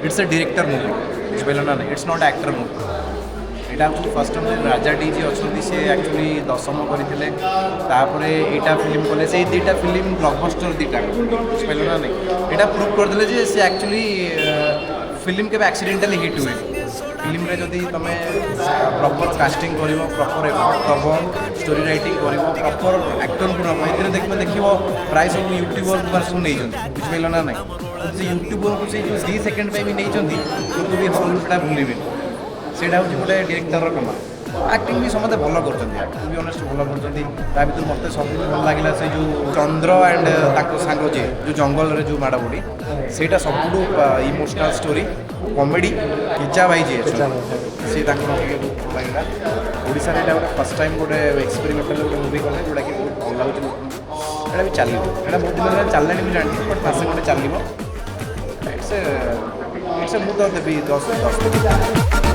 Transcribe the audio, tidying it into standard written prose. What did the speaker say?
it's a director movie बुझिपारे ना it's not actor movie यहाँ हूँ फर्स्ट टाइम राजा D G अच्छा सी एक्चुअली दशम करते यहाँ फिल्म कले से दुटा फिल्म ब्लॉकबस्टर दुटा बुझिपारे ना नहीं यहाँ प्रूव करदे सी एक्चुअली फिल्म के एक्सीडेंटाली हिट हुए फिल्म रे जदि तुम प्रॉपर कास्टिंग कर प्रॉपर एफर्ट दब स्टोरी राइटिंग कर प्रॉपर एक्टर को नब ये देखो प्राय सब यूट्यूबर सब नहीं बुझिपारे ना नहीं से यूट्यूबर को से 2 सेकेंड भी नहीं भी हॉलीवुड भूलिबे से हूँ गोटे डायरेक्टर कमा एक्टिंग भी समझे भल कर भी ऑनेस्ट भल कर मत सब भल लगे से जो चंद्र एंड सांग जे जो जंगल रे जो माड़ बुड़ी से सब इमोशनल स्टोरी कॉमेडी किचा भाई जी सी लगे ओडिशा रे गोटे फर्स्ट टाइम गोटे एक्सपेरिमेंटल गोटे मूवी कले जोटा कि बहुत भल लगे भी चलो यहाँ बहुत दिन चलने भी जानी बट मासे गोटे चलो इट्स मुझे देवी 10 10